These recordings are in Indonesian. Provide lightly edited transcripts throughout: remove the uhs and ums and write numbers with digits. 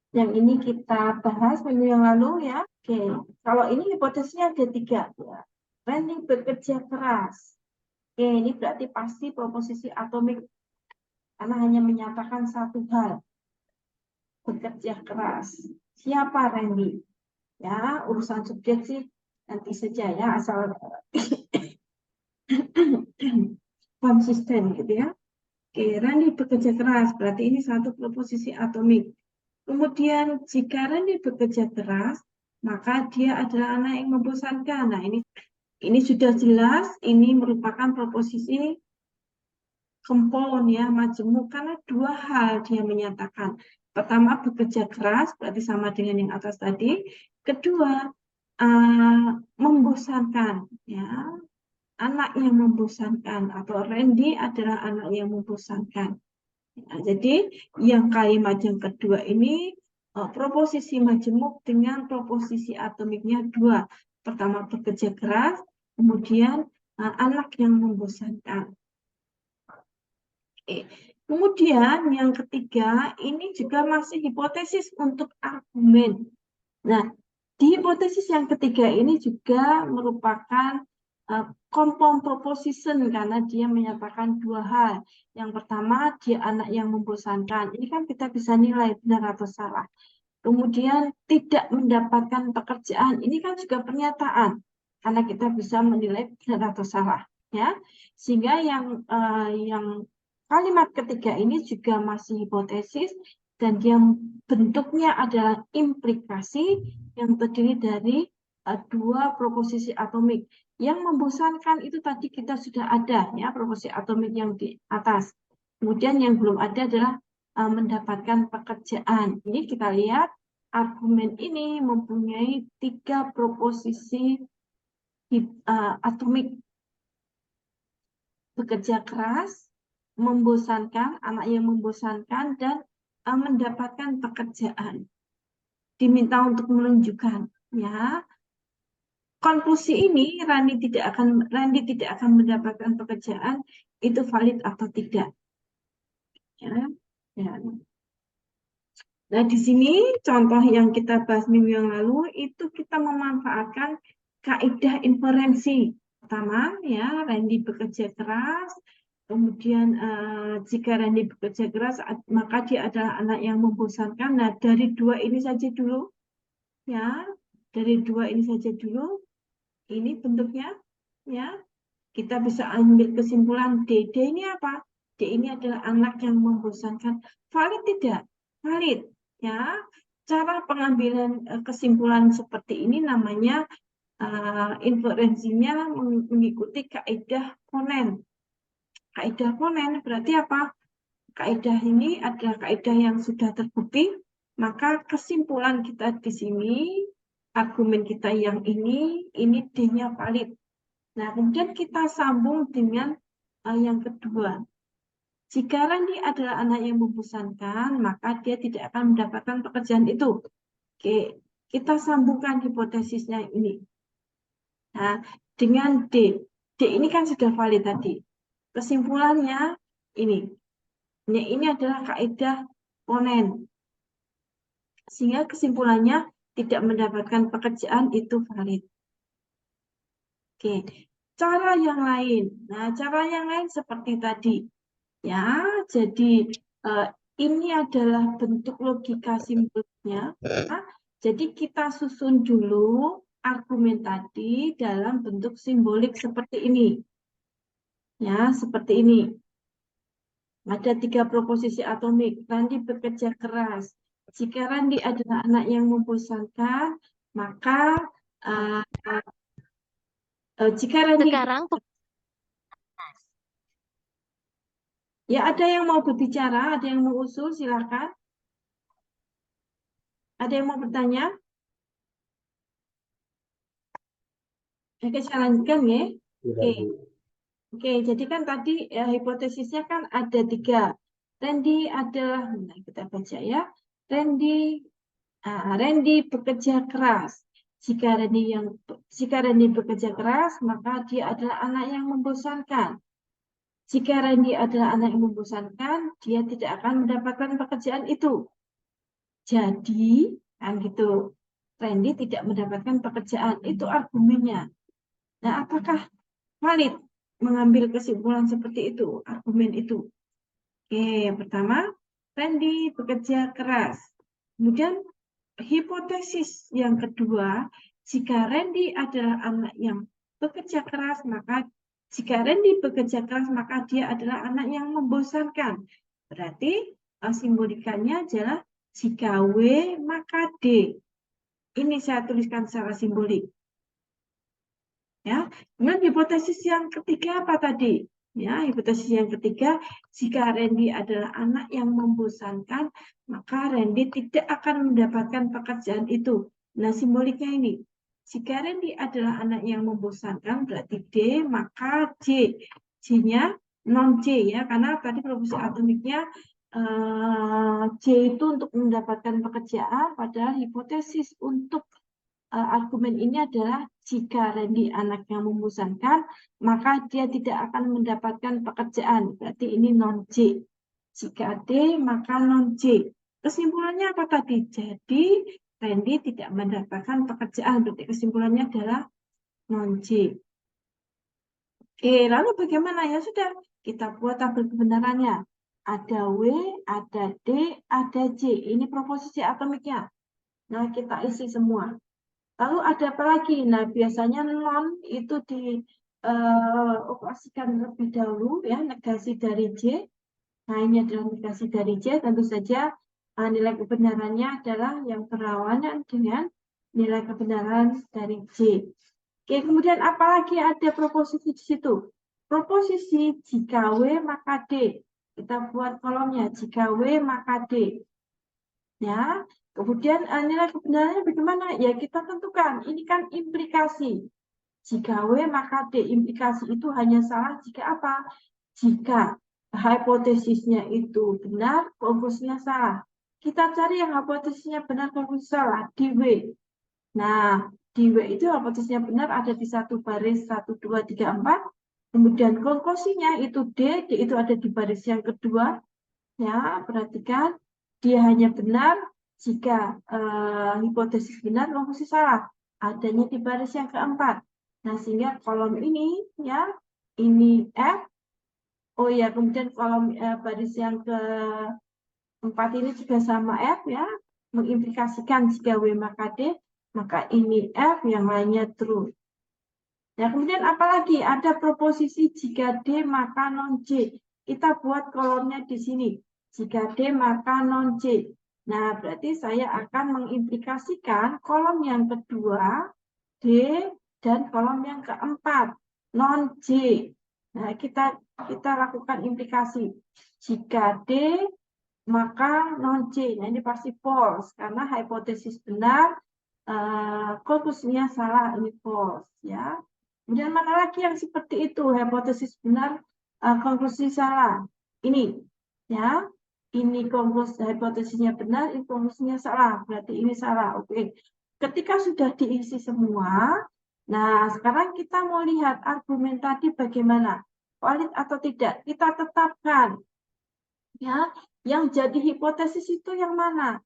Yang ini kita bahas minggu yang lalu ya. Oke, kalau ini hipotesisnya ada 3 ya. Randy bekerja keras. Oke, ini berarti pasti proposisi atomik karena hanya menyatakan satu hal, bekerja keras. Siapa Randy? Ya, urusan subjek sih nanti saja ya, asal konsisten gitu ya. Oke, Randy bekerja keras, berarti ini satu proposisi atomik. Kemudian jika Randy bekerja keras, maka dia adalah anak yang membosankan. Nah, ini sudah jelas, ini merupakan proposisi compound ya, majemuk, karena 2 hal dia menyatakan. Pertama, bekerja keras, berarti sama dengan yang atas tadi. Kedua, membosankan ya, anak yang membosankan, atau Randy adalah anak yang membosankan. Nah, jadi yang kalimat yang kedua ini proposisi majemuk dengan proposisi atomiknya 2. Pertama bekerja keras, kemudian anak yang membosankan. Oke. Kemudian yang ketiga ini juga masih hipotesis untuk argumen. Nah, di hipotesis yang ketiga ini juga merupakan compound proposition karena dia menyatakan 2 hal. Yang pertama, dia anak yang membosankan. Ini kan kita bisa nilai benar atau salah. Kemudian tidak mendapatkan pekerjaan. Ini kan juga pernyataan karena kita bisa menilai benar atau salah, ya. Sehingga yang kalimat ketiga ini juga masih hipotesis dan dia bentuknya adalah implikasi yang terdiri dari 2 proposisi atomik. Yang membosankan itu tadi kita sudah ada ya, proposisi atomik yang di atas. Kemudian yang belum ada adalah mendapatkan pekerjaan. Ini kita lihat argumen ini mempunyai 3 proposisi atomik. Bekerja keras, membosankan, anak yang membosankan, dan mendapatkan pekerjaan. Diminta untuk menunjukkan ya. Konklusi ini Randy tidak akan mendapatkan pekerjaan itu valid atau tidak. Ya. Ya. Nah, di sini contoh yang kita bahas minggu yang lalu itu kita memanfaatkan kaidah inferensi. Pertama, ya, Randy bekerja keras. Kemudian jika Randy bekerja keras, maka dia adalah anak yang membosankan. Nah, dari 2 ini saja dulu, ya, dari 2 ini saja dulu. Ini bentuknya, ya, kita bisa ambil kesimpulan D. D ini apa? D ini adalah anak yang membosankan. Valid tidak? Valid. Ya, cara pengambilan kesimpulan seperti ini namanya inferensinya mengikuti kaidah Ponen. Kaidah Ponen berarti apa? Kaidah ini adalah kaidah yang sudah terbukti, maka kesimpulan kita di sini, argumen kita yang ini D-nya valid. Nah, kemudian kita sambung dengan yang kedua. Jika Randy adalah anak yang membosankan, maka dia tidak akan mendapatkan pekerjaan itu. Oke, kita sambungkan hipotesisnya ini. Nah, dengan D. D ini kan sudah valid tadi. Kesimpulannya ini. Ini adalah kaidah Ponen. Sehingga kesimpulannya tidak mendapatkan pekerjaan itu valid. Oke, cara yang lain. Nah, cara yang lain seperti tadi. Ya, jadi ini adalah bentuk logika simbolnya. Jadi kita susun dulu argumen tadi dalam bentuk simbolik seperti ini. Ya, seperti ini. Ada 3 proposisi atomik. Randy bekerja keras. Jika Randy adalah anak yang membosankan, maka jika Randy... Sekarang Ya, ada yang mau berbicara, ada yang mau usul, silakan. Ada yang mau bertanya? Oke, saya lanjutkan ya. Oke. Oke, jadi kan tadi hipotesisnya kan ada 3. Randy adalah, nah kita baca ya. Randy bekerja keras. Jika Randy bekerja keras, maka dia adalah anak yang membosankan. Jika Randy adalah anak yang membosankan, dia tidak akan mendapatkan pekerjaan itu. Jadi, kan gitu. Randy tidak mendapatkan pekerjaan. Itu argumennya. Nah, apakah valid mengambil kesimpulan seperti itu, argumen itu? Oke, yang pertama, Randy bekerja keras. Kemudian, hipotesis yang kedua, jika Randy adalah anak yang bekerja keras, maka jika Randy bekerja keras, maka dia adalah anak yang membosankan. Berarti simbolikannya adalah jika W, maka D. Ini saya tuliskan secara simbolik. Ya, kemudian hipotesis yang ketiga apa tadi? Ya, hipotesis yang ketiga, jika Randy adalah anak yang membosankan, maka Randy tidak akan mendapatkan pekerjaan itu. Nah, simboliknya ini. Jika Randy adalah anak yang membosankan, berarti D, maka J. J-nya non J ya, karena tadi proporsi atomiknya J itu untuk mendapatkan pekerjaan, padahal hipotesis untuk argumen ini adalah jika Randy anak yang membosankan, maka dia tidak akan mendapatkan pekerjaan. Berarti ini non J. Jika D, maka non J. Kesimpulannya apa tadi? Jadi Randy tidak mendapatkan pekerjaan. Berarti kesimpulannya adalah non J. Oke, lalu bagaimana? Ya sudah, kita buat tabel kebenarannya. Ada W, ada D, ada J. Ini proposisi atomiknya. Nah, kita isi semua. Lalu ada apa lagi? Nah, biasanya non itu dioperasikan lebih dahulu ya, negasi dari J. Nah, ini adalah negasi dari J. Tentu saja nilai kebenarannya adalah yang berlawanan dengan nilai kebenaran dari J. Oke, kemudian apalagi ada proposisi di situ? Proposisi jika W maka D. Kita buat kolomnya jika W maka D. Ya, kemudian nilai kebenarannya bagaimana? Ya kita tentukan. Ini kan implikasi. Jika W maka D. Implikasi itu hanya salah jika apa? Jika hipotesisnya itu benar, konklusinya salah. Kita cari yang hipotesisnya benar, konklusi salah di W. Nah, di W itu hipotesisnya benar ada di satu baris 1, 2, 3, 4. Kemudian konklusinya itu D itu ada di baris yang kedua. Ya, perhatikan dia hanya benar jika hipotesis benar, konklusi salah. Adanya di baris yang keempat. Nah, sehingga kolom ini ya, ini F. Oh ya, kemudian kolom baris yang keempat ini juga sama F ya, mengimplikasikan jika W maka D, maka ini F, yang lainnya true. Nah, kemudian apalagi ada proposisi jika D maka non J. Kita buat kolomnya di sini. Jika D maka non J. Nah, berarti saya akan mengimplikasikan kolom yang kedua D dan kolom yang keempat non J. Nah, kita lakukan implikasi. Jika D maka non J. Nah, ini pasti false karena hipotesis benar, konklusinya salah, ini false ya. Kemudian mana lagi yang seperti itu? Hipotesis benar, konklusi salah. Ini, ya. Ini konklusi hipotesisnya benar, ini konklusinya salah. Berarti ini salah. Oke. Ketika sudah diisi semua, nah sekarang kita mau lihat argumen tadi bagaimana, valid atau tidak. Kita tetapkan, ya. Yang jadi hipotesis itu yang mana?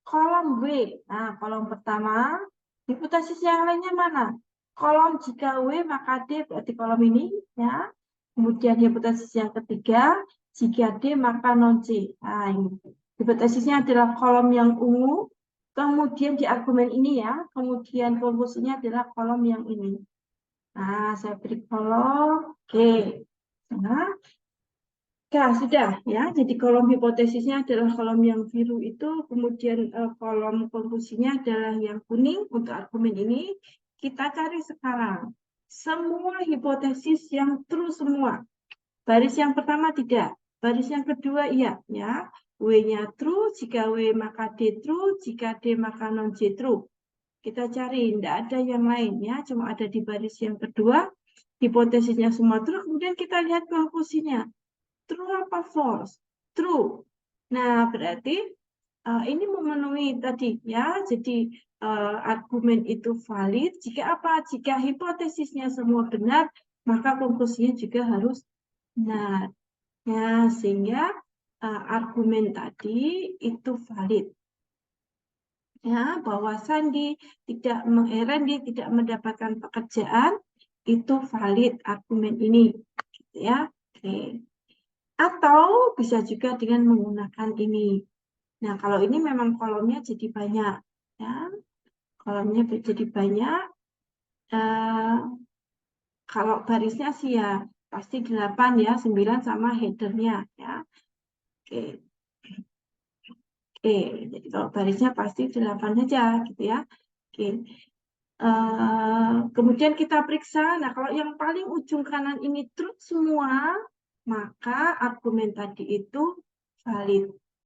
Kolom W. Nah, kolom pertama. Hipotesis yang lainnya mana? Kolom jika W maka D, berarti kolom ini ya. Kemudian hipotesis yang ketiga, jika D maka non C. Nah, ini. Hipotesisnya adalah kolom yang ungu. Kemudian di argumen ini ya, kemudian konklusinya adalah kolom yang ini. Nah, saya beri kolom. Oke. Nah, ya, sudah ya. Jadi kolom hipotesisnya adalah kolom yang biru itu, kemudian kolom konklusinya adalah yang kuning untuk argumen ini. Kita cari sekarang semua hipotesis yang true semua. Baris yang pertama tidak, baris yang kedua iya ya. W-nya true, jika W maka D true, jika D maka non J true. Kita cari, tidak ada yang lain ya, cuma ada di baris yang kedua. Hipotesisnya semua true, kemudian kita lihat konklusinya. True apa false? True. Nah, berarti ini memenuhi tadi ya. Jadi argumen itu valid jika apa? Jika hipotesisnya semua benar, maka konklusinya juga harus benar. Ya, sehingga argumen tadi itu valid. ya, bahwa Randy tidak mendapatkan pekerjaan, itu valid argumen ini, gitu ya. Oke. Atau bisa juga dengan menggunakan ini. Nah, kalau ini memang kolomnya jadi banyak, ya. Kolomnya jadi banyak. Kalau barisnya sih ya pasti 8 ya, 9 sama headernya ya. Oke. Oke, jadi kalau barisnya pasti 8 saja gitu ya. Oke. Kemudian kita periksa, nah kalau yang paling ujung kanan ini true semua, maka argumen tadi itu valid.